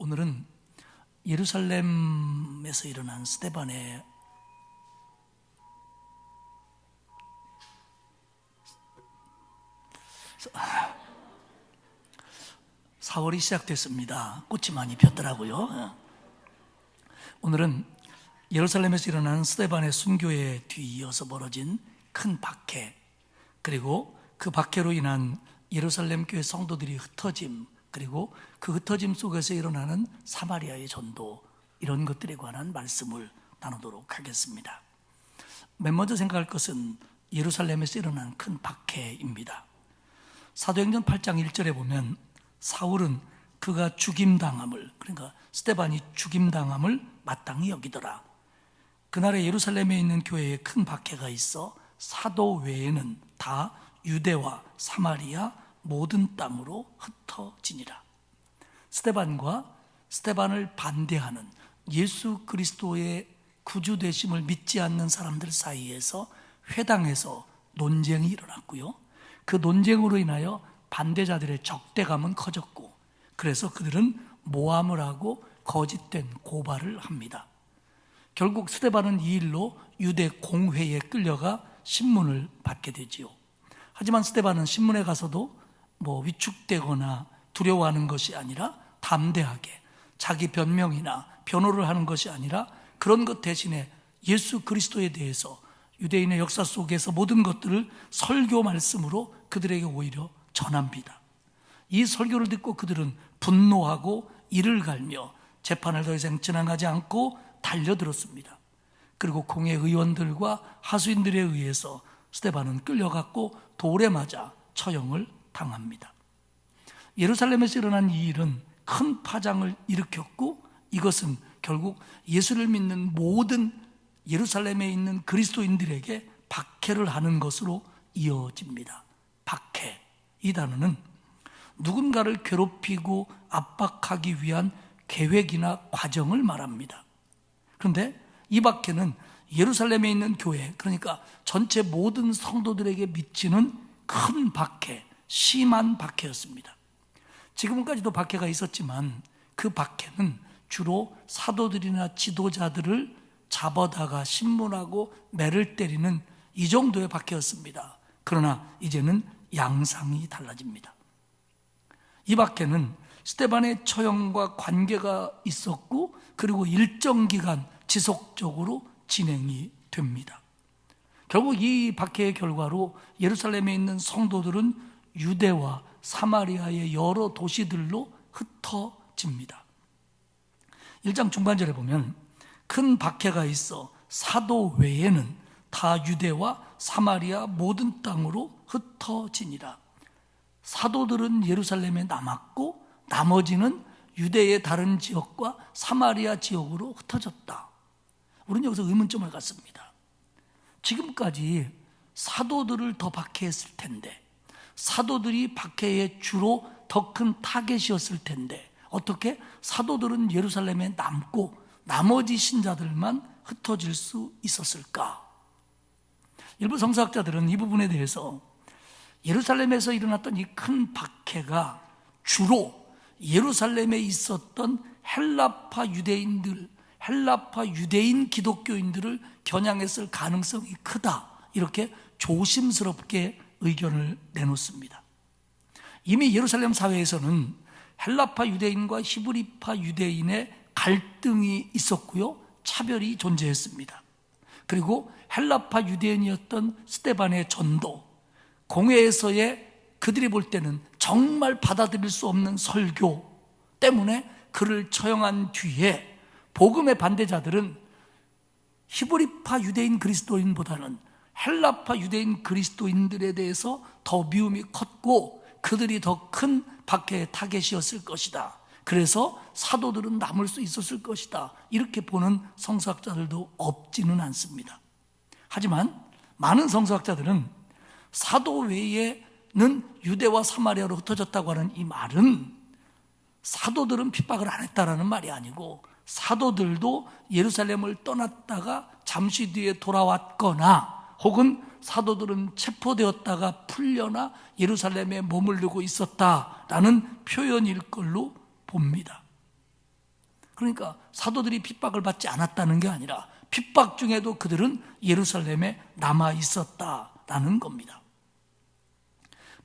오늘은 예루살렘에서 일어난 스데반의 (4월이) 시작됐습니다. 꽃이 많이 폈더라고요. 오늘은 예루살렘에서 일어난 스데반의 순교에 뒤이어서 벌어진 큰 박해, 그리고 그 박해로 인한 예루살렘 교회 성도들이 흩어짐, 그리고 그 흩어짐 속에서 일어나는 사마리아의 전도, 이런 것들에 관한 말씀을 나누도록 하겠습니다. 맨 먼저 생각할 것은 예루살렘에서 일어난 큰 박해입니다. 사도행전 8장 1절에 보면 사울은 그가 죽임당함을, 그러니까 스데반이 죽임당함을 마땅히 여기더라. 그날에 예루살렘에 있는 교회에 큰 박해가 있어 사도 외에는 다 유대와 사마리아 모든 땅으로 흩어지니라. 스데반과 스데반을 반대하는 예수 그리스도의 구주 되심을 믿지 않는 사람들 사이에서 회당에서 논쟁이 일어났고요, 그 논쟁으로 인하여 반대자들의 적대감은 커졌고, 그래서 그들은 모함을 하고 거짓된 고발을 합니다. 결국 스데반은 이 일로 유대 공회에 끌려가 신문을 받게 되지요. 하지만 스데반은 신문에 가서도 위축되거나 두려워하는 것이 아니라 담대하게 자기 변명이나 변호를 하는 것이 아니라 그런 것 대신에 예수 그리스도에 대해서 유대인의 역사 속에서 모든 것들을 설교 말씀으로 그들에게 오히려 전합니다. 이 설교를 듣고 그들은 분노하고 이를 갈며 재판을 더 이상 진행하지 않고 달려들었습니다. 그리고 공회 의원들과 하수인들에 의해서 스데반은 끌려갔고 돌에 맞아 처형을 당합니다. 예루살렘에서 일어난 이 일은 큰 파장을 일으켰고, 이것은 결국 예수를 믿는 모든 예루살렘에 있는 그리스도인들에게 박해를 하는 것으로 이어집니다. 박해, 이 단어는 누군가를 괴롭히고 압박하기 위한 계획이나 과정을 말합니다. 그런데 이 박해는 예루살렘에 있는 교회, 그러니까 전체 모든 성도들에게 미치는 큰 박해, 심한 박해였습니다. 지금까지도 박해가 있었지만 그 박해는 주로 사도들이나 지도자들을 잡아다가 신문하고 매를 때리는 이 정도의 박해였습니다. 그러나 이제는 양상이 달라집니다. 이 박해는 스데반의 처형과 관계가 있었고, 그리고 일정 기간 지속적으로 진행이 됩니다. 결국 이 박해의 결과로 예루살렘에 있는 성도들은 유대와 사마리아의 여러 도시들로 흩어집니다. 1장 중반절에 보면 큰 박해가 있어 사도 외에는 다 유대와 사마리아 모든 땅으로 흩어지니라. 사도들은 예루살렘에 남았고 나머지는 유대의 다른 지역과 사마리아 지역으로 흩어졌다. 우리는 여기서 의문점을 갖습니다. 지금까지 사도들을 더 박해했을 텐데, 사도들이 박해의 주로 더 큰 타겟이었을 텐데, 어떻게 사도들은 예루살렘에 남고 나머지 신자들만 흩어질 수 있었을까? 일부 성서학자들은 이 부분에 대해서 예루살렘에서 일어났던 이 큰 박해가 주로 예루살렘에 있었던 헬라파 유대인들, 헬라파 유대인 기독교인들을 겨냥했을 가능성이 크다, 이렇게 조심스럽게 의견을 내놓습니다. 이미 예루살렘 사회에서는 헬라파 유대인과 히브리파 유대인의 갈등이 있었고요, 차별이 존재했습니다. 그리고 헬라파 유대인이었던 스데반의 전도, 공회에서의 그들이 볼 때는 정말 받아들일 수 없는 설교 때문에 그를 처형한 뒤에 복음의 반대자들은 히브리파 유대인 그리스도인보다는 헬라파 유대인 그리스도인들에 대해서 더 미움이 컸고, 그들이 더 큰 박해의 타겟이었을 것이다. 그래서 사도들은 남을 수 있었을 것이다, 이렇게 보는 성서학자들도 없지는 않습니다. 하지만 많은 성서학자들은 사도 외에는 유대와 사마리아로 흩어졌다고 하는 이 말은 사도들은 핍박을 안 했다라는 말이 아니고, 사도들도 예루살렘을 떠났다가 잠시 뒤에 돌아왔거나, 혹은 사도들은 체포되었다가 풀려나 예루살렘에 머무르고 있었다라는 표현일 걸로 봅니다. 그러니까 사도들이 핍박을 받지 않았다는 게 아니라 핍박 중에도 그들은 예루살렘에 남아 있었다라는 겁니다.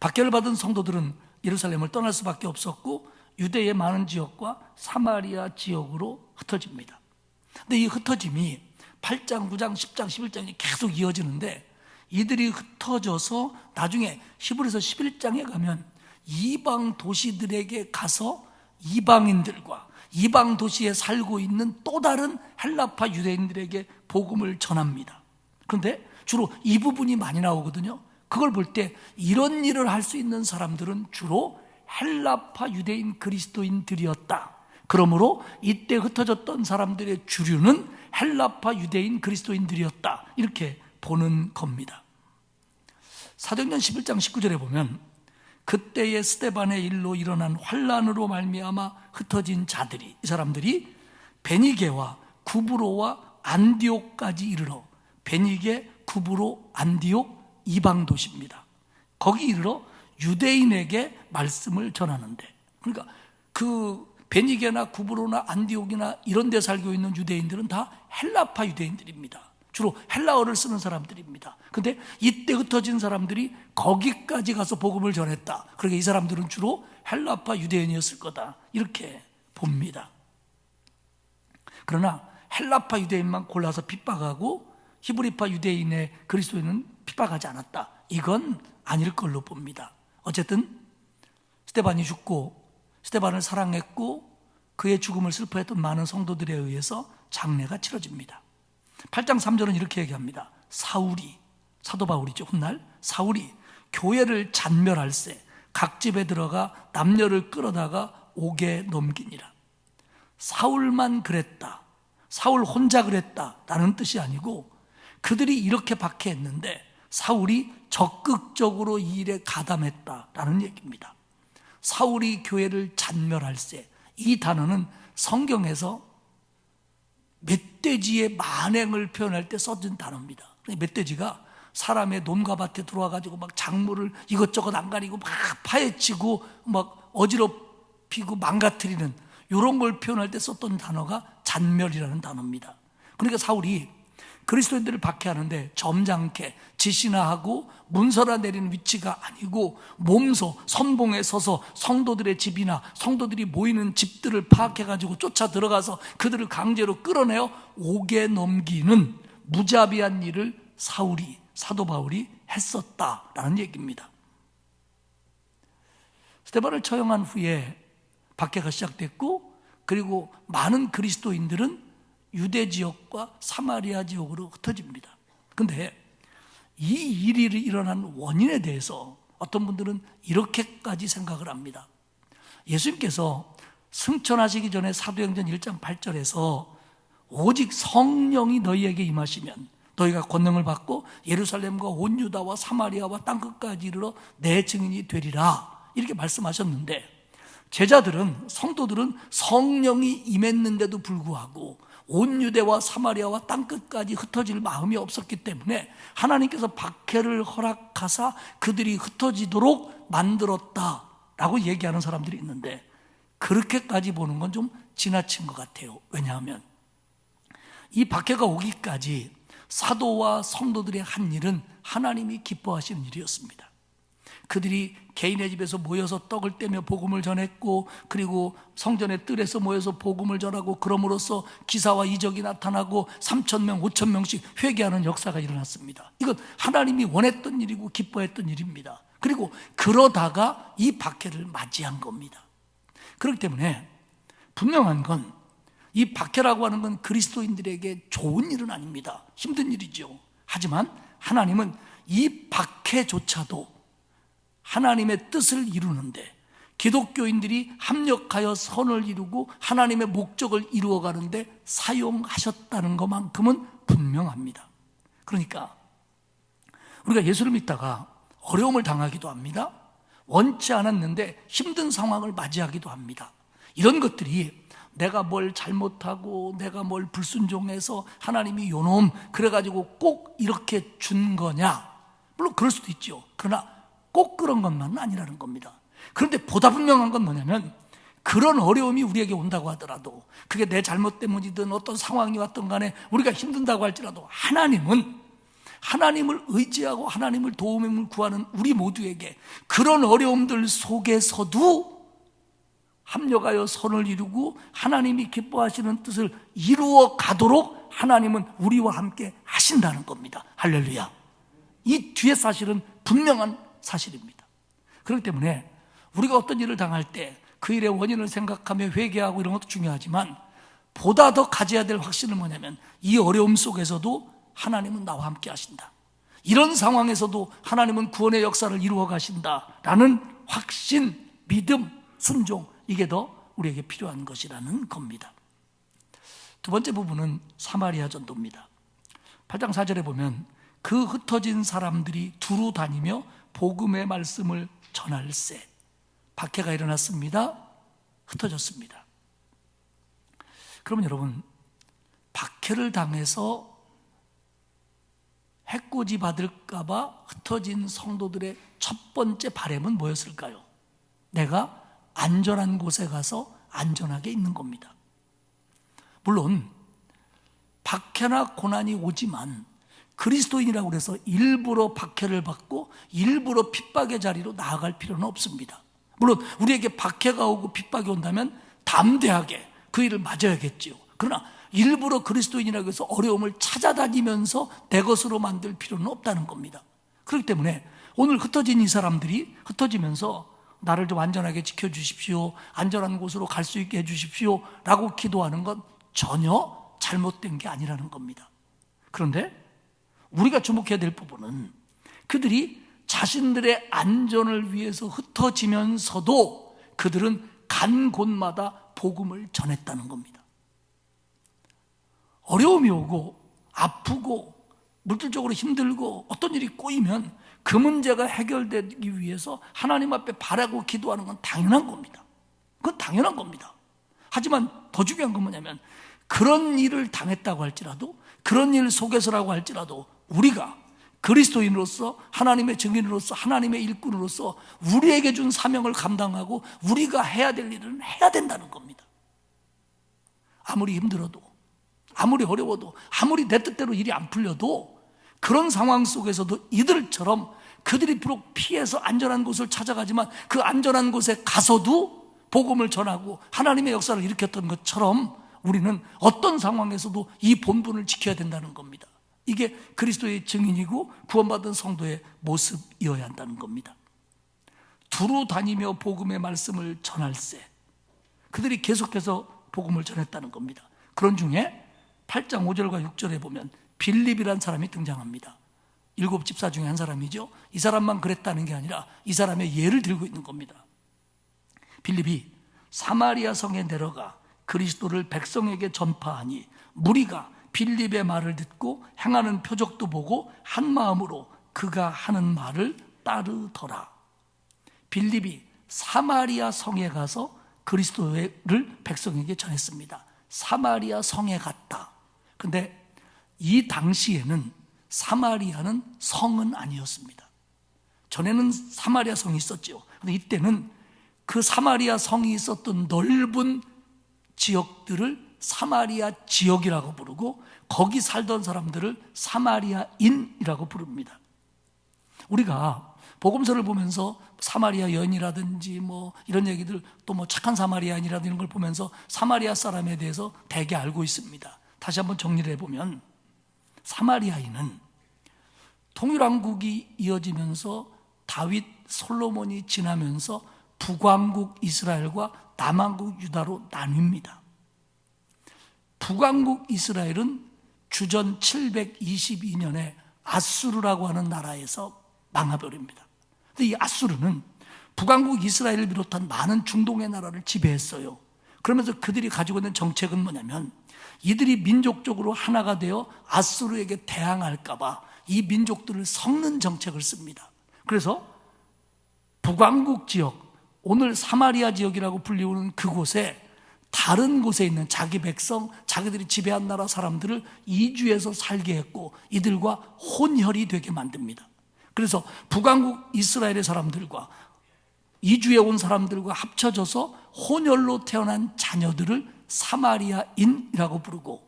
박해를 받은 성도들은 예루살렘을 떠날 수밖에 없었고 유대의 많은 지역과 사마리아 지역으로 흩어집니다. 근데 이 흩어짐이 8장, 9장, 10장, 11장이 계속 이어지는데 이들이 흩어져서 나중에 히브리서 11장에 가면 이방 도시들에게 가서 이방인들과 이방 도시에 살고 있는 또 다른 헬라파 유대인들에게 복음을 전합니다. 그런데 주로 이 부분이 많이 나오거든요. 그걸 볼 때 이런 일을 할 수 있는 사람들은 주로 헬라파 유대인 그리스도인들이었다. 그러므로 이때 흩어졌던 사람들의 주류는 헬라파 유대인 그리스도인들이었다. 이렇게 보는 겁니다. 사도행전 11장 19절에 보면 그때의 스데반의 일로 일어난 환란으로 말미암아 흩어진 자들이, 이 사람들이 베니게와 구브로와 안디옥까지 이르러, 베니게, 구브로, 안디옥 이방 도시입니다. 거기 이르러 유대인에게 말씀을 전하는데, 그러니까 그 베니게나 구브로나 안디옥이나 이런 데 살고 있는 유대인들은 다 헬라파 유대인들입니다. 주로 헬라어를 쓰는 사람들입니다. 근데 이때 흩어진 사람들이 거기까지 가서 복음을 전했다. 그러니까 이 사람들은 주로 헬라파 유대인이었을 거다. 이렇게 봅니다. 그러나 헬라파 유대인만 골라서 핍박하고 히브리파 유대인의 그리스도인은 핍박하지 않았다. 이건 아닐 걸로 봅니다. 어쨌든 스데반이 죽고 스데반을 사랑했고 그의 죽음을 슬퍼했던 많은 성도들에 의해서 장례가 치러집니다. 8장 3절은 이렇게 얘기합니다. 사울이, 사도 바울이죠. 훗날 사울이 교회를 잔멸할세 각 집에 들어가 남녀를 끌어다가 옥에 넘기니라. 사울만 그랬다, 사울 혼자 그랬다 라는 뜻이 아니고 그들이 이렇게 박해했는데 사울이 적극적으로 이 일에 가담했다라는 얘기입니다. 사울이 교회를 잔멸할세, 이 단어는 성경에서 멧돼지의 만행을 표현할 때 써진 단어입니다. 멧돼지가 사람의 논과 밭에 들어와가지고 막 작물을 이것저것 안 가리고 막 파헤치고 막 어지럽히고 망가뜨리는 이런 걸 표현할 때 썼던 단어가 잔멸이라는 단어입니다. 그러니까 사울이 그리스도인들을 박해하는데 점잖게 지시나 하고 문서나 내리는 위치가 아니고 몸소 선봉에 서서 성도들의 집이나 성도들이 모이는 집들을 파악해가지고 쫓아 들어가서 그들을 강제로 끌어내어 옥에 넘기는 무자비한 일을 사울이, 사도 바울이 했었다라는 얘기입니다. 스데반을 처형한 후에 박해가 시작됐고 그리고 많은 그리스도인들은 유대 지역과 사마리아 지역으로 흩어집니다. 그런데 이 일이 일어난 원인에 대해서 어떤 분들은 이렇게까지 생각을 합니다. 예수님께서 승천하시기 전에 사도행전 1장 8절에서 오직 성령이 너희에게 임하시면 너희가 권능을 받고 예루살렘과 온 유다와 사마리아와 땅끝까지 이르러 내 증인이 되리라 이렇게 말씀하셨는데 제자들은, 성도들은 성령이 임했는데도 불구하고 온 유대와 사마리아와 땅끝까지 흩어질 마음이 없었기 때문에 하나님께서 박해를 허락하사 그들이 흩어지도록 만들었다라고 얘기하는 사람들이 있는데 그렇게까지 보는 건 좀 지나친 것 같아요. 왜냐하면 이 박해가 오기까지 사도와 성도들의 한 일은 하나님이 기뻐하시는 일이었습니다. 그들이 개인의 집에서 모여서 떡을 떼며 복음을 전했고 그리고 성전의 뜰에서 모여서 복음을 전하고 그럼으로써 기사와 이적이 나타나고 3,000명, 5,000명씩 회개하는 역사가 일어났습니다. 이건 하나님이 원했던 일이고 기뻐했던 일입니다. 그리고 그러다가 이 박해를 맞이한 겁니다. 그렇기 때문에 분명한 건 이 박해라고 하는 건 그리스도인들에게 좋은 일은 아닙니다. 힘든 일이죠. 하지만 하나님은 이 박해조차도 하나님의 뜻을 이루는데 기독교인들이 합력하여 선을 이루고 하나님의 목적을 이루어가는데 사용하셨다는 것만큼은 분명합니다. 그러니까 우리가 예수를 믿다가 어려움을 당하기도 합니다. 원치 않았는데 힘든 상황을 맞이하기도 합니다. 이런 것들이 내가 뭘 잘못하고 내가 뭘 불순종해서 하나님이 요놈 그래가지고 꼭 이렇게 준 거냐? 물론 그럴 수도 있죠. 그러나 꼭 그런 것만은 아니라는 겁니다. 그런데 보다 분명한 건 뭐냐면 그런 어려움이 우리에게 온다고 하더라도, 그게 내 잘못 때문이든 어떤 상황이 왔든 간에 우리가 힘든다고 할지라도, 하나님을 의지하고 하나님을 도움을 구하는 우리 모두에게 그런 어려움들 속에서도 합력하여 선을 이루고 하나님이 기뻐하시는 뜻을 이루어 가도록 하나님은 우리와 함께 하신다는 겁니다. 할렐루야. 이 뒤에 사실은 분명한 사실입니다. 그렇기 때문에 우리가 어떤 일을 당할 때 그 일의 원인을 생각하며 회개하고 이런 것도 중요하지만, 보다 더 가져야 될 확신은 뭐냐면, 이 어려움 속에서도 하나님은 나와 함께 하신다, 이런 상황에서도 하나님은 구원의 역사를 이루어 가신다라는 확신, 믿음, 순종, 이게 더 우리에게 필요한 것이라는 겁니다. 두 번째 부분은 사마리아 전도입니다. 8장 4절에 보면 그 흩어진 사람들이 두루 다니며 복음의 말씀을 전할세. 박해가 일어났습니다. 흩어졌습니다. 그러면 여러분, 박해를 당해서 해코지 받을까봐 흩어진 성도들의 첫 번째 바람은 뭐였을까요? 내가 안전한 곳에 가서 안전하게 있는 겁니다. 물론 박해나 고난이 오지만 그리스도인이라고 해서 일부러 박해를 받고 일부러 핍박의 자리로 나아갈 필요는 없습니다. 물론 우리에게 박해가 오고 핍박이 온다면 담대하게 그 일을 맞아야겠지요. 그러나 일부러 그리스도인이라고 해서 어려움을 찾아다니면서 내 것으로 만들 필요는 없다는 겁니다. 그렇기 때문에 오늘 흩어진 이 사람들이 흩어지면서 나를 좀 안전하게 지켜주십시오, 안전한 곳으로 갈 수 있게 해주십시오 라고 기도하는 건 전혀 잘못된 게 아니라는 겁니다. 그런데 우리가 주목해야 될 부분은 그들이 자신들의 안전을 위해서 흩어지면서도 그들은 간 곳마다 복음을 전했다는 겁니다. 어려움이 오고 아프고 물질적으로 힘들고 어떤 일이 꼬이면 그 문제가 해결되기 위해서 하나님 앞에 바라고 기도하는 건 당연한 겁니다. 그건 당연한 겁니다. 하지만 더 중요한 건 뭐냐면, 그런 일을 당했다고 할지라도, 그런 일 속에서라고 할지라도 우리가 그리스도인으로서, 하나님의 증인으로서, 하나님의 일꾼으로서 우리에게 준 사명을 감당하고 우리가 해야 될 일은 해야 된다는 겁니다. 아무리 힘들어도, 아무리 어려워도, 아무리 내 뜻대로 일이 안 풀려도 그런 상황 속에서도 이들처럼 그들이 비록 피해서 안전한 곳을 찾아가지만 그 안전한 곳에 가서도 복음을 전하고 하나님의 역사를 일으켰던 것처럼 우리는 어떤 상황에서도 이 본분을 지켜야 된다는 겁니다. 이게 그리스도의 증인이고 구원받은 성도의 모습이어야 한다는 겁니다. 두루 다니며 복음의 말씀을 전할세. 그들이 계속해서 복음을 전했다는 겁니다. 그런 중에 8장 5절과 6절에 보면 빌립이라는 사람이 등장합니다. 7 집사 중에 한 사람이죠. 이 사람만 그랬다는 게 아니라 이 사람의 예를 들고 있는 겁니다. 빌립이 사마리아 성에 내려가 그리스도를 백성에게 전파하니 무리가 빌립의 말을 듣고 행하는 표적도 보고 한 마음으로 그가 하는 말을 따르더라. 빌립이 사마리아 성에 가서 그리스도를 백성에게 전했습니다. 사마리아 성에 갔다. 근데 이 당시에는 사마리아는 성은 아니었습니다. 전에는 사마리아 성이 있었죠. 근데 이때는 그 사마리아 성이 있었던 넓은 지역들을 사마리아 지역이라고 부르고 거기 살던 사람들을 사마리아인이라고 부릅니다. 우리가 복음서를 보면서 사마리아 여인이라든지 뭐 이런 얘기들, 또 뭐 착한 사마리아인이라든지 이런 걸 보면서 사마리아 사람에 대해서 대개 알고 있습니다. 다시 한번 정리를 해보면, 사마리아인은 통일왕국이 이어지면서 다윗, 솔로몬이 지나면서 북왕국 이스라엘과 남왕국 유다로 나뉩니다. 북왕국 이스라엘은 주전 722년에 아수르라고 하는 나라에서 망해버립니다. 근데 이 아수르는 북왕국 이스라엘을 비롯한 많은 중동의 나라를 지배했어요. 그러면서 그들이 가지고 있는 정책은 뭐냐면, 이들이 민족적으로 하나가 되어 아수르에게 대항할까봐 이 민족들을 섞는 정책을 씁니다. 그래서 북왕국 지역, 오늘 사마리아 지역이라고 불리우는 그곳에 다른 곳에 있는 자기 백성, 자기들이 지배한 나라 사람들을 이주해서 살게 했고 이들과 혼혈이 되게 만듭니다. 그래서 북왕국 이스라엘의 사람들과 이주해 온 사람들과 합쳐져서 혼혈로 태어난 자녀들을 사마리아인이라고 부르고,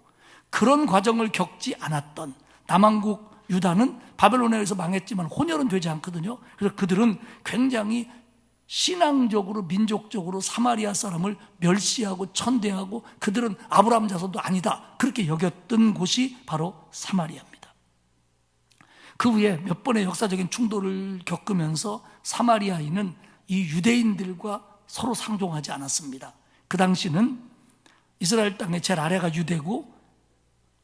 그런 과정을 겪지 않았던 남한국 유다는 바벨론에 의해서 망했지만 혼혈은 되지 않거든요. 그래서 그들은 굉장히 신앙적으로, 민족적으로 사마리아 사람을 멸시하고 천대하고, 그들은 아브라함 자손도 아니다, 그렇게 여겼던 곳이 바로 사마리아입니다. 그 후에 몇 번의 역사적인 충돌을 겪으면서 사마리아인은 이 유대인들과 서로 상종하지 않았습니다. 그 당시는 이스라엘 땅의 제일 아래가 유대고,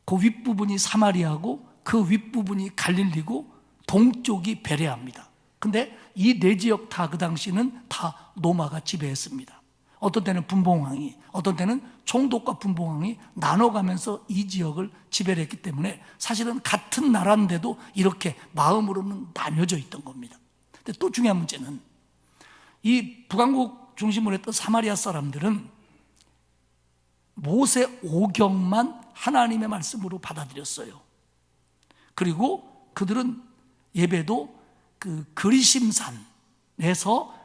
그 윗부분이 사마리아고, 그 윗부분이 갈릴리고, 동쪽이 베레아입니다. 근데 이 네 지역 다 그 당시는 다 로마가 지배했습니다. 어떤 때는 분봉왕이, 어떤 때는 총독과 분봉왕이 나눠가면서 이 지역을 지배를 했기 때문에 사실은 같은 나라인데도 이렇게 마음으로는 나뉘어져 있던 겁니다. 근데 또 중요한 문제는 이 북왕국 중심으로 했던 사마리아 사람들은 모세 오경만 하나님의 말씀으로 받아들였어요. 그리고 그들은 예배도 그 그리심산에서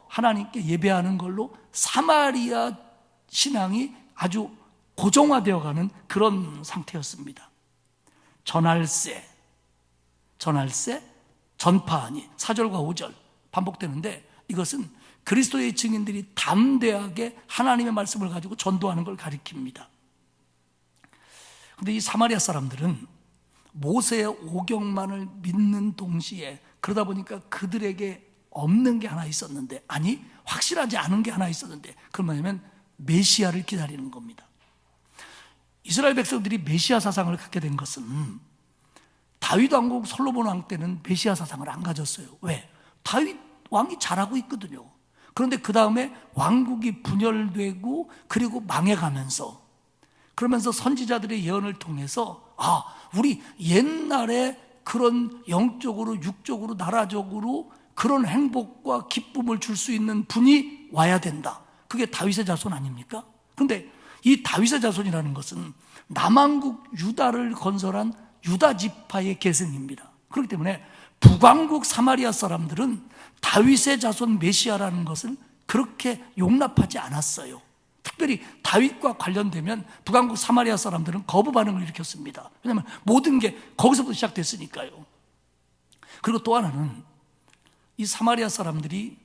하나님께 예배하는 걸로 사마리아 신앙이 아주 고정화되어가는 그런 상태였습니다. 전할세, 전파하니 4절과 5절 반복되는데, 이것은 그리스도의 증인들이 담대하게 하나님의 말씀을 가지고 전도하는 걸 가리킵니다. 그런데 이 사마리아 사람들은 모세의 오경만을 믿는 동시에, 그러다 보니까 그들에게 없는 게 하나 있었는데, 아니 확실하지 않은 게 하나 있었는데, 그건 뭐냐면 메시아를 기다리는 겁니다. 이스라엘 백성들이 메시아 사상을 갖게 된 것은 다윗 왕국 솔로몬 왕 때는 메시아 사상을 안 가졌어요. 왜? 다윗 왕이 잘하고 있거든요. 그런데 그 다음에 왕국이 분열되고 그리고 망해가면서, 그러면서 선지자들의 예언을 통해서 우리 옛날에 그런 영적으로, 육적으로, 나라적으로 그런 행복과 기쁨을 줄 수 있는 분이 와야 된다. 그게 다윗의 자손 아닙니까? 그런데 이 다윗의 자손이라는 것은 남한국 유다를 건설한 유다 지파의 계승입니다. 그렇기 때문에 북왕국 사마리아 사람들은 다윗의 자손 메시아라는 것을 그렇게 용납하지 않았어요. 특별히 다윗과 관련되면 북왕국 사마리아 사람들은 거부 반응을 일으켰습니다. 왜냐하면 모든 게 거기서부터 시작됐으니까요. 그리고 또 하나는 이 사마리아 사람들이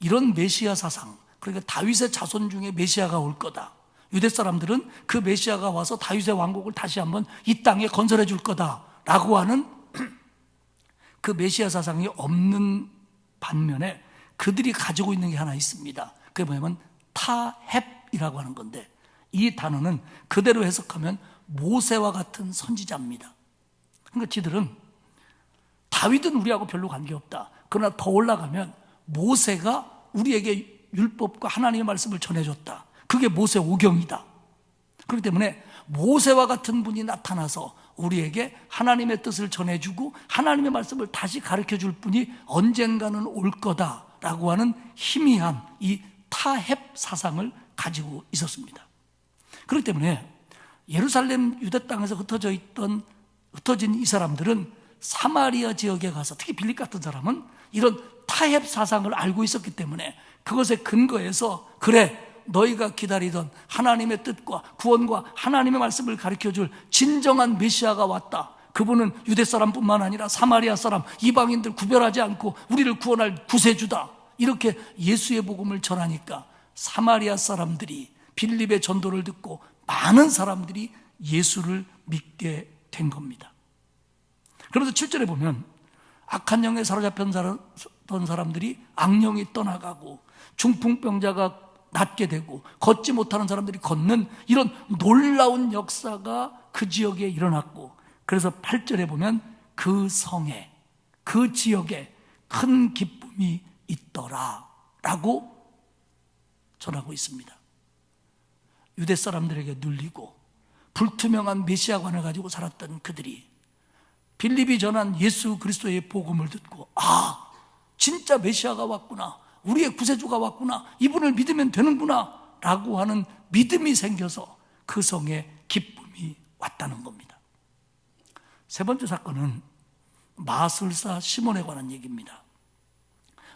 이런 메시아 사상, 그러니까 다윗의 자손 중에 메시아가 올 거다, 유대 사람들은 그 메시아가 와서 다윗의 왕국을 다시 한번 이 땅에 건설해 줄 거다라고 하는 그 메시아 사상이 없는 반면에 그들이 가지고 있는 게 하나 있습니다. 그게 뭐냐면 타헵이라고 하는 건데, 이 단어는 그대로 해석하면 모세와 같은 선지자입니다. 그러니까 지들은 다윗은 우리하고 별로 관계없다, 그러나 더 올라가면 모세가 우리에게 율법과 하나님의 말씀을 전해줬다, 그게 모세 오경이다. 그렇기 때문에 모세와 같은 분이 나타나서 우리에게 하나님의 뜻을 전해주고 하나님의 말씀을 다시 가르쳐줄 분이 언젠가는 올 거다라고 하는 희미한 이 타헵 사상을 가지고 있었습니다. 그렇기 때문에 예루살렘 유대 땅에서 흩어진 이 사람들은 사마리아 지역에 가서, 특히 빌립 같은 사람은 이런 타헵 사상을 알고 있었기 때문에 그것에 근거해서, 그래, 너희가 기다리던 하나님의 뜻과 구원과 하나님의 말씀을 가르쳐줄 진정한 메시아가 왔다. 그분은 유대 사람뿐만 아니라 사마리아 사람, 이방인들 구별하지 않고 우리를 구원할 구세주다. 이렇게 예수의 복음을 전하니까 사마리아 사람들이 빌립의 전도를 듣고 많은 사람들이 예수를 믿게 된 겁니다. 그래서 7절에 보면 악한 영에 사로잡혔던 사람들이 악령이 떠나가고, 중풍병자가 낫게 되고, 걷지 못하는 사람들이 걷는 이런 놀라운 역사가 그 지역에 일어났고, 그래서 8절에 보면 그 성에, 그 지역에 큰 기쁨이 있더라 라고 전하고 있습니다. 유대 사람들에게 눌리고 불투명한 메시아관을 가지고 살았던 그들이 빌립이 전한 예수 그리스도의 복음을 듣고, 진짜 메시아가 왔구나, 우리의 구세주가 왔구나, 이분을 믿으면 되는구나 라고 하는 믿음이 생겨서 그 성에 기쁨이 왔다는 겁니다. 세 번째 사건은 마술사 시몬에 관한 얘기입니다.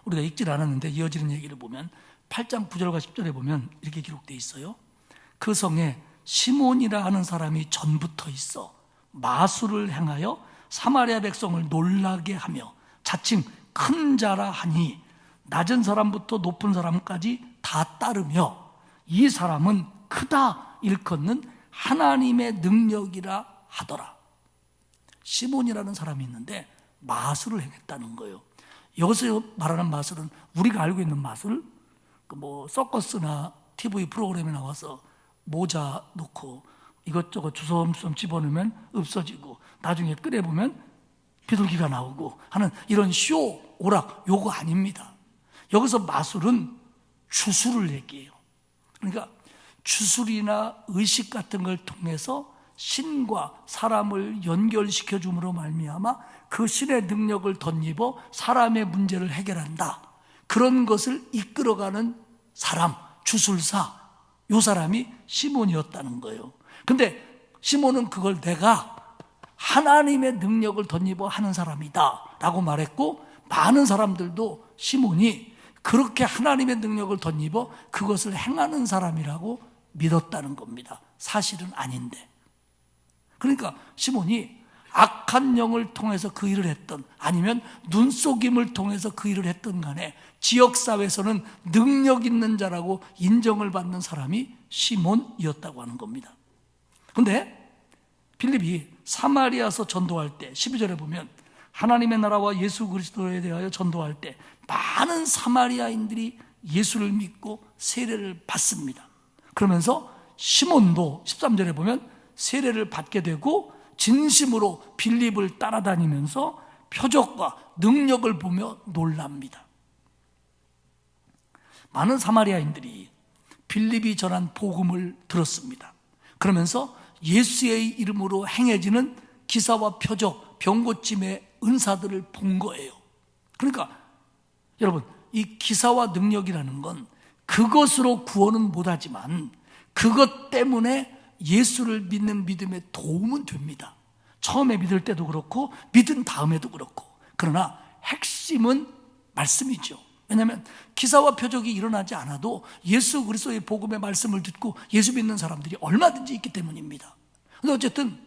우리가 읽질 않았는데 이어지는 얘기를 보면 8장 9절과 10절에 보면 이렇게 기록되어 있어요. 그 성에 시몬이라 하는 사람이 전부터 있어 마술을 행하여 사마리아 백성을 놀라게 하며 자칭 큰 자라 하니 낮은 사람부터 높은 사람까지 다 따르며 이 사람은 크다 일컫는 하나님의 능력이라 하더라. 시몬이라는 사람이 있는데 마술을 행했다는 거예요. 여기서 말하는 마술은 우리가 알고 있는 마술, 서커스나 TV 프로그램에 나와서 모자 놓고 이것저것 주섬주섬 집어넣으면 없어지고 나중에 끓여보면 비둘기가 나오고 하는 이런 쇼, 오락, 요거 아닙니다. 여기서 마술은 주술을 얘기해요. 그러니까 주술이나 의식 같은 걸 통해서 신과 사람을 연결시켜 줌으로 말미암아 그 신의 능력을 덧입어 사람의 문제를 해결한다. 그런 것을 이끌어가는 사람, 주술사, 요 사람이 시몬이었다는 거예요. 근데 시몬은 그걸 내가 하나님의 능력을 덧입어 하는 사람이다 라고 말했고, 많은 사람들도 시몬이 그렇게 하나님의 능력을 덧입어 그것을 행하는 사람이라고 믿었다는 겁니다. 사실은 아닌데. 그러니까 시몬이 악한 영을 통해서 그 일을 했던, 아니면 눈속임을 통해서 그 일을 했던 간에 지역사회에서는 능력 있는 자라고 인정을 받는 사람이 시몬이었다고 하는 겁니다. 그런데 빌립이 사마리아서 전도할 때 12절에 보면 하나님의 나라와 예수 그리스도에 대하여 전도할 때 많은 사마리아인들이 예수를 믿고 세례를 받습니다. 그러면서 시몬도 13절에 보면 세례를 받게 되고 진심으로 빌립을 따라다니면서 표적과 능력을 보며 놀랍니다. 많은 사마리아인들이 빌립이 전한 복음을 들었습니다. 그러면서 예수의 이름으로 행해지는 기사와 표적, 병고침의 은사들을 본 거예요. 그러니까 여러분, 이 기사와 능력이라는 건 그것으로 구원은 못하지만 그것 때문에 예수를 믿는 믿음에 도움은 됩니다. 처음에 믿을 때도 그렇고 믿은 다음에도 그렇고. 그러나 핵심은 말씀이죠. 왜냐하면 기사와 표적이 일어나지 않아도 예수 그리스도의 복음의 말씀을 듣고 예수 믿는 사람들이 얼마든지 있기 때문입니다. 근데 어쨌든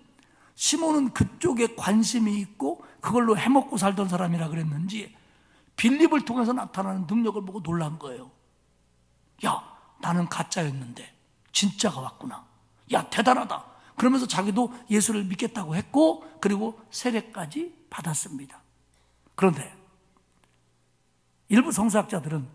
시몬은 그쪽에 관심이 있고 그걸로 해먹고 살던 사람이라 그랬는지 빌립을 통해서 나타나는 능력을 보고 놀란 거예요. 야, 나는 가짜였는데 진짜가 왔구나. 야, 대단하다. 그러면서 자기도 예수를 믿겠다고 했고, 그리고 세례까지 받았습니다. 그런데 일부 성서학자들은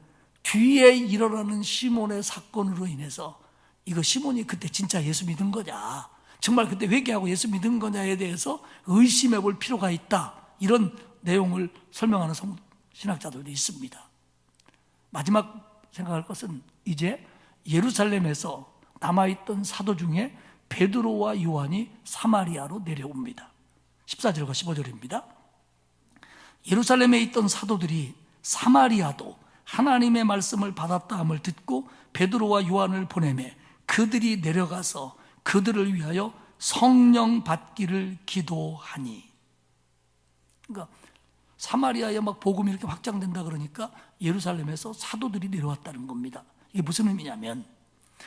뒤에 일어나는 시몬의 사건으로 인해서 이거 시몬이 그때 진짜 예수 믿은 거냐, 정말 그때 회개하고 예수 믿은 거냐에 대해서 의심해 볼 필요가 있다, 이런 내용을 설명하는 신학자들도 있습니다. 마지막 생각할 것은 이제 예루살렘에서 남아있던 사도 중에 베드로와 요한이 사마리아로 내려옵니다. 14절과 15절입니다. 예루살렘에 있던 사도들이 사마리아도 하나님의 말씀을 받았다 함을 듣고 베드로와 요한을 보내매 그들이 내려가서 그들을 위하여 성령 받기를 기도하니. 그러니까 사마리아에 막 복음이 이렇게 확장된다 그러니까 예루살렘에서 사도들이 내려왔다는 겁니다. 이게 무슨 의미냐면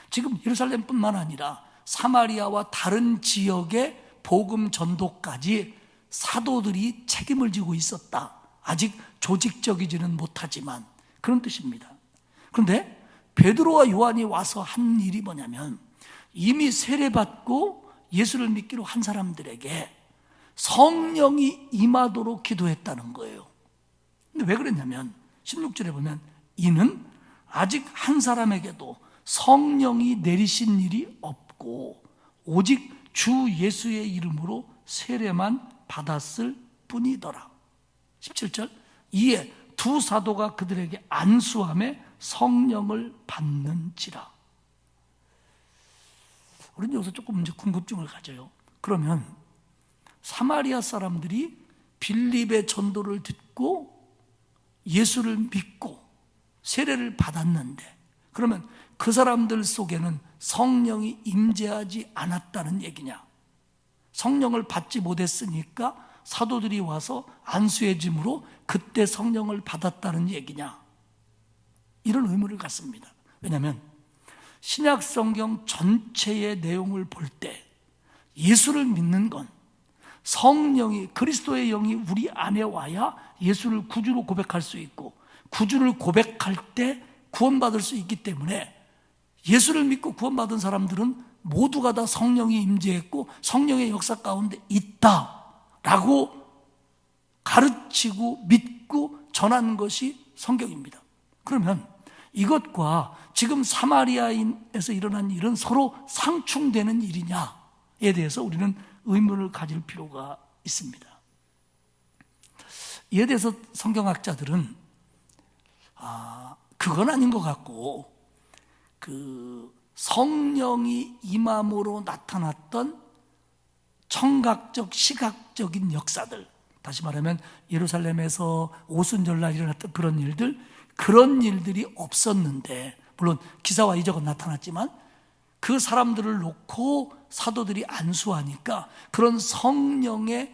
지금 예루살렘뿐만 아니라 사마리아와 다른 지역의 복음 전도까지 사도들이 책임을 지고 있었다. 아직 조직적이지는 못하지만 그런 뜻입니다. 그런데 베드로와 요한이 와서 한 일이 뭐냐면 이미 세례받고 예수를 믿기로 한 사람들에게 성령이 임하도록 기도했다는 거예요. 근데 왜 그랬냐면 16절에 보면 이는 아직 한 사람에게도 성령이 내리신 일이 없고 오직 주 예수의 이름으로 세례만 받았을 뿐이더라. 17절 이에 두 사도가 그들에게 안수함에 성령을 받는지라. 우리는 여기서 조금 이제 궁금증을 가져요. 그러면 사마리아 사람들이 빌립의 전도를 듣고 예수를 믿고 세례를 받았는데 그러면 그 사람들 속에는 성령이 임재하지 않았다는 얘기냐? 성령을 받지 못했으니까 사도들이 와서 안수해 줌으로 그때 성령을 받았다는 얘기냐? 이런 의무를 갖습니다. 왜냐하면 신약 성경 전체의 내용을 볼 때 예수를 믿는 건 성령이, 그리스도의 영이 우리 안에 와야 예수를 구주로 고백할 수 있고, 구주를 고백할 때 구원받을 수 있기 때문에 예수를 믿고 구원받은 사람들은 모두가 다 성령이 임재했고 성령의 역사 가운데 있다라고 가르치고 믿고 전하는 것이 성경입니다. 그러면 이것과 지금 사마리아인에서 일어난 일은 서로 상충되는 일이냐에 대해서 우리는 의문을 가질 필요가 있습니다. 이에 대해서 성경학자들은 그건 아닌 것 같고, 그 성령이 임함으로 나타났던 청각적, 시각적인 역사들, 다시 말하면 예루살렘에서 오순절날 일어났던 그런 일들이 없었는데, 물론 기사와 이적은 나타났지만 그 사람들을 놓고 사도들이 안수하니까 그런 성령이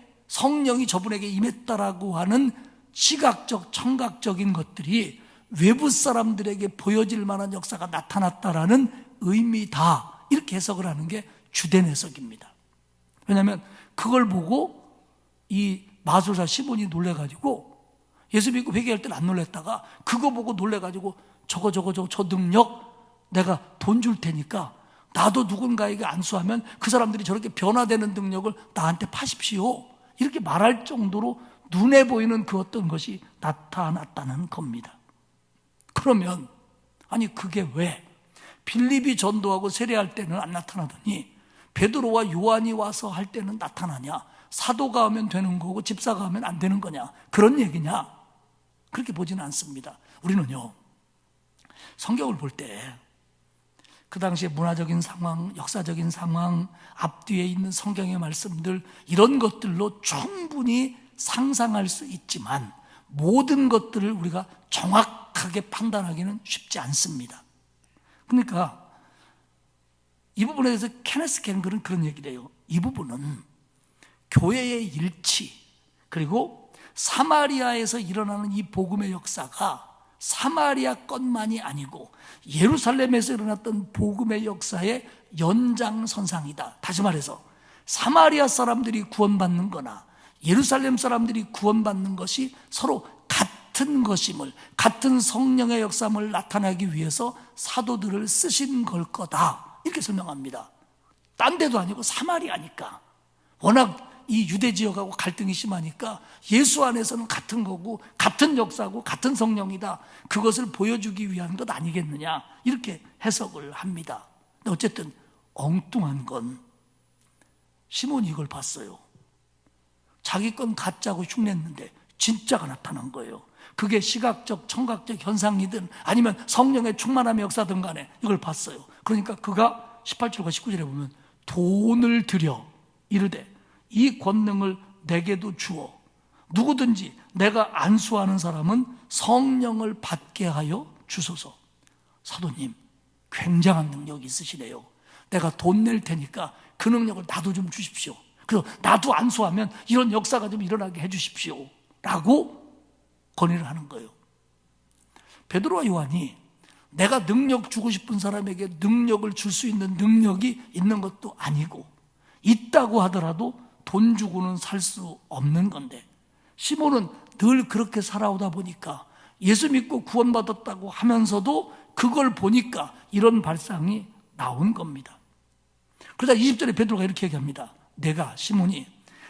저분에게 임했다라고 하는 시각적, 청각적인 것들이 외부 사람들에게 보여질 만한 역사가 나타났다라는 의미다, 이렇게 해석을 하는 게 주된 해석입니다. 왜냐하면 그걸 보고 이 마술사 시몬이 놀래가지고, 예수 믿고 회개할 때는 안 놀랬다가 그거 보고 놀래가지고 저거 저 능력 내가 돈 줄 테니까 나도 누군가에게 안수하면 그 사람들이 저렇게 변화되는 능력을 나한테 파십시오, 이렇게 말할 정도로 눈에 보이는 그 어떤 것이 나타났다는 겁니다. 그러면 아니 그게 왜 빌립이 전도하고 세례할 때는 안 나타나더니 베드로와 요한이 와서 할 때는 나타나냐? 사도가 하면 되는 거고 집사가 하면 안 되는 거냐? 그런 얘기냐? 그렇게 보지는 않습니다. 우리는요, 성경을 볼 때 그 당시의 문화적인 상황, 역사적인 상황, 앞뒤에 있는 성경의 말씀들, 이런 것들로 충분히 상상할 수 있지만 모든 것들을 우리가 정확하게 판단하기는 쉽지 않습니다. 그러니까 이 부분에 대해서 케네스 갱글은 그런 얘기를 해요. 이 부분은 교회의 일치, 그리고 사마리아에서 일어나는 이 복음의 역사가 사마리아 것만이 아니고 예루살렘에서 일어났던 복음의 역사의 연장선상이다. 다시 말해서 사마리아 사람들이 구원받는 거나 예루살렘 사람들이 구원받는 것이 서로 같은 것임을, 같은 성령의 역사를 나타나기 위해서 사도들을 쓰신 걸 거다, 이렇게 설명합니다. 딴 데도 아니고 사마리아니까, 워낙 이 유대 지역하고 갈등이 심하니까 예수 안에서는 같은 거고 같은 역사고 같은 성령이다, 그것을 보여주기 위한 것 아니겠느냐, 이렇게 해석을 합니다. 근데 어쨌든 엉뚱한 건 시몬이 이걸 봤어요. 자기 건 가짜고 흉냈는데 진짜가 나타난 거예요. 그게 시각적, 청각적 현상이든 아니면 성령의 충만함의 역사든 간에 이걸 봤어요. 그러니까 그가 18절과 19절에 보면 돈을 들여 이르되 이 권능을 내게도 주어 누구든지 내가 안수하는 사람은 성령을 받게 하여 주소서. 사도님, 굉장한 능력이 있으시네요. 내가 돈 낼 테니까 그 능력을 나도 좀 주십시오. 그래서 나도 안수하면 이런 역사가 좀 일어나게 해주십시오 라고 건의를 하는 거예요. 베드로와 요한이 내가 능력 주고 싶은 사람에게 능력을 줄 수 있는 능력이 있는 것도 아니고, 있다고 하더라도 돈 주고는 살 수 없는 건데, 시몬은 늘 그렇게 살아오다 보니까 예수 믿고 구원받았다고 하면서도 그걸 보니까 이런 발상이 나온 겁니다. 그러다 20절에 베드로가 이렇게 얘기합니다. 내가, 시몬이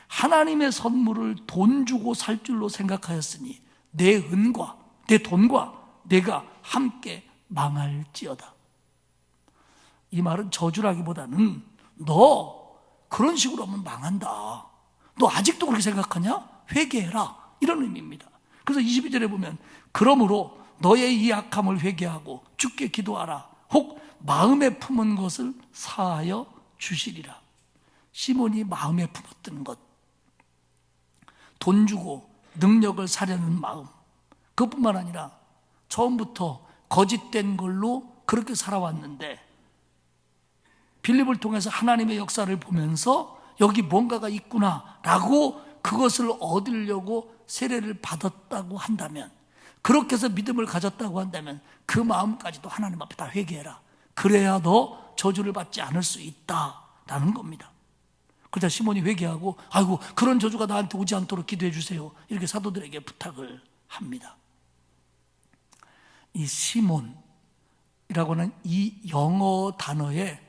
하나님의 선물을 돈 주고 살 줄로 생각하였으니 내 은과 내 돈과 내가 함께 망할지어다. 이 말은 저주라기보다는 너 그런 식으로 하면 망한다, 너 아직도 그렇게 생각하냐? 회개해라, 이런 의미입니다. 그래서 22절에 보면 그러므로 너의 이 악함을 회개하고 주께 기도하라. 혹 마음에 품은 것을 사하여 주시리라. 시몬이 마음에 품었던 것, 돈 주고 능력을 사려는 마음, 그것뿐만 아니라 처음부터 거짓된 걸로 그렇게 살아왔는데 빌립을 통해서 하나님의 역사를 보면서 여기 뭔가가 있구나라고 그것을 얻으려고 세례를 받았다고 한다면, 그렇게 해서 믿음을 가졌다고 한다면 그 마음까지도 하나님 앞에 다 회개해라. 그래야 너 저주를 받지 않을 수 있다라는 겁니다. 그러자 시몬이 회개하고 아이고 그런 저주가 나한테 오지 않도록 기도해 주세요, 이렇게 사도들에게 부탁을 합니다. 이 시몬이라고 하는 이 영어 단어에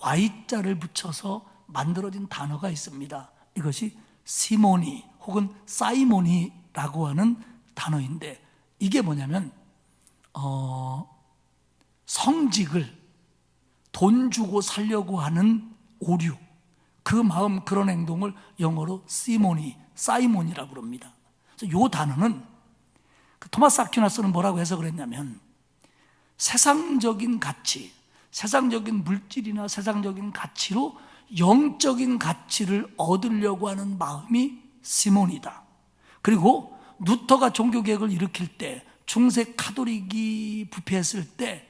Y자를 붙여서 만들어진 단어가 있습니다. 이것이 시모니 혹은 사이모니라고 하는 단어인데, 이게 뭐냐면 성직을 돈 주고 살려고 하는 오류, 그 마음, 그런 행동을 영어로 시모니, 사이몬이라고 부릅니다. 그래서 이 단어는 토마스 아퀴나스는 뭐라고 해석을 했냐면, 세상적인 가치, 세상적인 물질이나 세상적인 가치로 영적인 가치를 얻으려고 하는 마음이 시몬이다. 그리고 루터가 종교개혁을 일으킬 때, 중세 카톨릭이 부패했을 때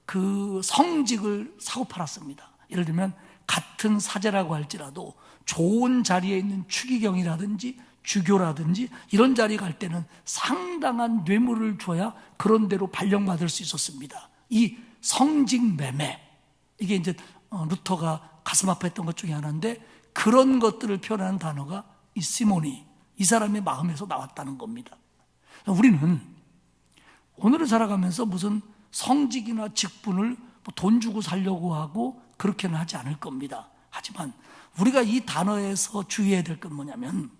그 성직을 사고 팔았습니다. 예를 들면 같은 사제라고 할지라도 좋은 자리에 있는 추기경이라든지 주교라든지 이런 자리 갈 때는 상당한 뇌물을 줘야 그런 대로 발령받을 수 있었습니다. 이 성직 매매, 이게 이제 루터가 가슴 아파했던 것 중에 하나인데, 그런 것들을 표현하는 단어가 이 시몬이, 이 사람의 마음에서 나왔다는 겁니다. 우리는 오늘을 살아가면서 무슨 성직이나 직분을 돈 주고 살려고 하고 그렇게는 하지 않을 겁니다. 하지만 우리가 이 단어에서 주의해야 될 건 뭐냐면,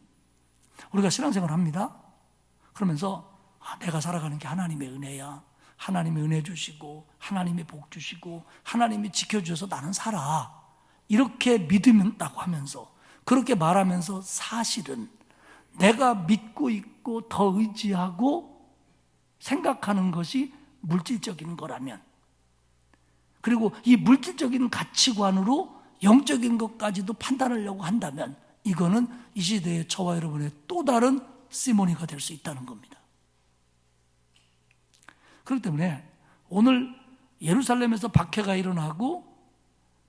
우리가 신앙생활을 합니다. 그러면서 내가 살아가는 게 하나님의 은혜야, 하나님의 은혜 주시고 하나님의 복 주시고 하나님이 지켜주셔서 나는 살아, 이렇게 믿는다고 하면서, 그렇게 말하면서 사실은 내가 믿고 있고 더 의지하고 생각하는 것이 물질적인 거라면, 그리고 이 물질적인 가치관으로 영적인 것까지도 판단하려고 한다면, 이거는 이 시대의 저와 여러분의 또 다른 시모니가 될 수 있다는 겁니다. 그렇기 때문에 오늘 예루살렘에서 박해가 일어나고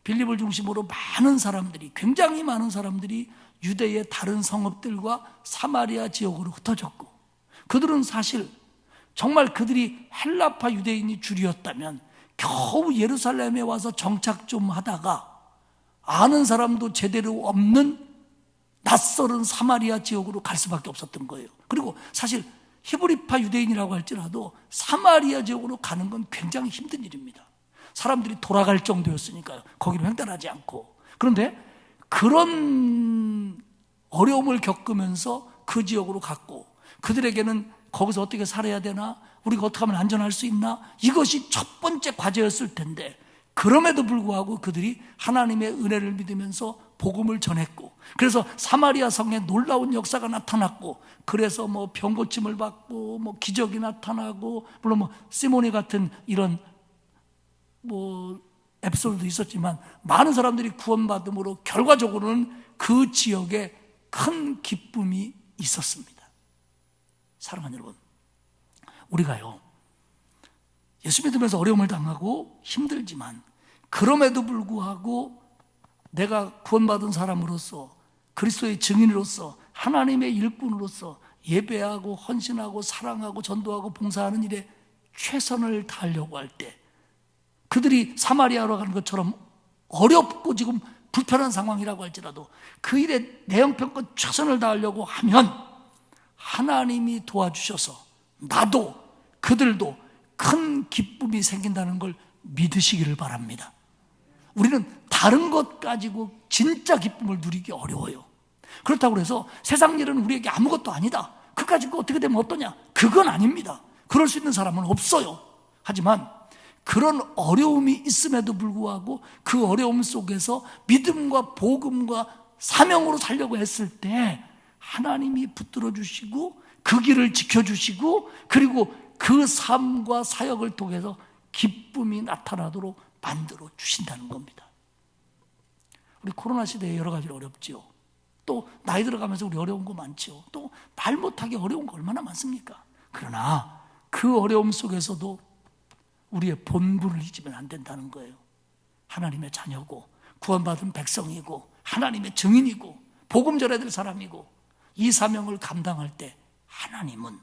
빌립을 중심으로 많은 사람들이, 굉장히 많은 사람들이 유대의 다른 성읍들과 사마리아 지역으로 흩어졌고, 그들은 사실 정말 그들이 헬라파 유대인이 줄이었다면 겨우 예루살렘에 와서 정착 좀 하다가 아는 사람도 제대로 없는 낯설은 사마리아 지역으로 갈 수밖에 없었던 거예요. 그리고 사실 히브리파 유대인이라고 할지라도 사마리아 지역으로 가는 건 굉장히 힘든 일입니다. 사람들이 돌아갈 정도였으니까요. 거기로 횡단하지 않고. 그런데 그런 어려움을 겪으면서 그 지역으로 갔고, 그들에게는 거기서 어떻게 살아야 되나, 우리가 어떻게 하면 안전할 수 있나, 이것이 첫 번째 과제였을 텐데, 그럼에도 불구하고 그들이 하나님의 은혜를 믿으면서 복음을 전했고, 그래서 사마리아 성에 놀라운 역사가 나타났고, 그래서 병 고침을 받고 기적이 나타나고, 물론 시모니 같은 이런 에피소드도 있었지만, 많은 사람들이 구원받음으로 결과적으로는 그 지역에 큰 기쁨이 있었습니다. 사랑하는 여러분, 우리가요, 예수 믿으면서 어려움을 당하고 힘들지만, 그럼에도 불구하고 내가 구원받은 사람으로서, 그리스도의 증인으로서, 하나님의 일꾼으로서 예배하고 헌신하고 사랑하고 전도하고 봉사하는 일에 최선을 다하려고 할 때, 그들이 사마리아로 가는 것처럼 어렵고 지금 불편한 상황이라고 할지라도 그 일에 내 형편껏 최선을 다하려고 하면 하나님이 도와주셔서 나도 그들도 큰 기쁨이 생긴다는 걸 믿으시기를 바랍니다. 우리는 다른 것 가지고 진짜 기쁨을 누리기 어려워요. 그렇다고 해서 세상 일은 우리에게 아무것도 아니다, 그 가지고 어떻게 되면 어떠냐, 그건 아닙니다. 그럴 수 있는 사람은 없어요. 하지만 그런 어려움이 있음에도 불구하고 그 어려움 속에서 믿음과 복음과 사명으로 살려고 했을 때 하나님이 붙들어 주시고 그 길을 지켜주시고, 그리고 그 삶과 사역을 통해서 기쁨이 나타나도록 만들어 주신다는 겁니다. 우리 코로나 시대에 여러 가지 어렵지요. 또 나이 들어가면서 우리 어려운 거 많지요. 또 말 못하기 어려운 거 얼마나 많습니까? 그러나 그 어려움 속에서도 우리의 본분을 잊으면 안 된다는 거예요. 하나님의 자녀고 구원받은 백성이고 하나님의 증인이고 복음 전해야 될 사람이고, 이 사명을 감당할 때 하나님은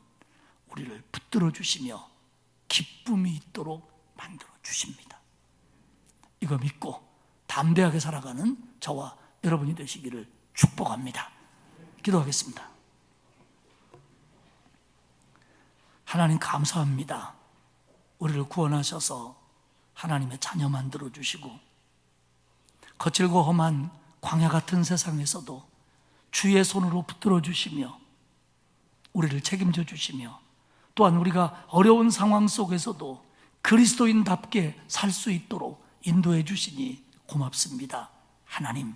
우리를 붙들어 주시며 기쁨이 있도록 만들어 주십니다. 이거 믿고 담대하게 살아가는 저와 여러분이 되시기를 축복합니다. 기도하겠습니다. 하나님 감사합니다. 우리를 구원하셔서 하나님의 자녀 만들어 주시고 거칠고 험한 광야 같은 세상에서도 주의 손으로 붙들어 주시며 우리를 책임져 주시며 또한 우리가 어려운 상황 속에서도 그리스도인답게 살 수 있도록 인도해 주시니 고맙습니다. 하나님,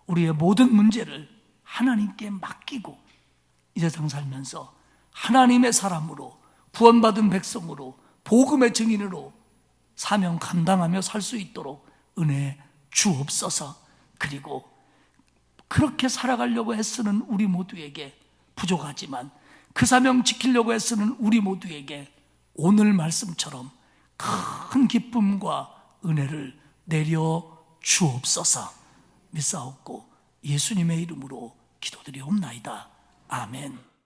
우리의 모든 문제를 하나님께 맡기고 이 세상 살면서 하나님의 사람으로 구원받은 백성으로 복음의 증인으로 사명 감당하며 살 수 있도록 은혜 주옵소서. 그리고 그렇게 살아가려고 애쓰는 우리 모두에게 부족하지만 그 사명 지키려고 애쓰는 우리 모두에게 오늘 말씀처럼 큰 기쁨과 은혜를 내려 주옵소서. 믿사옵고 예수님의 이름으로 기도드리옵나이다. 아멘.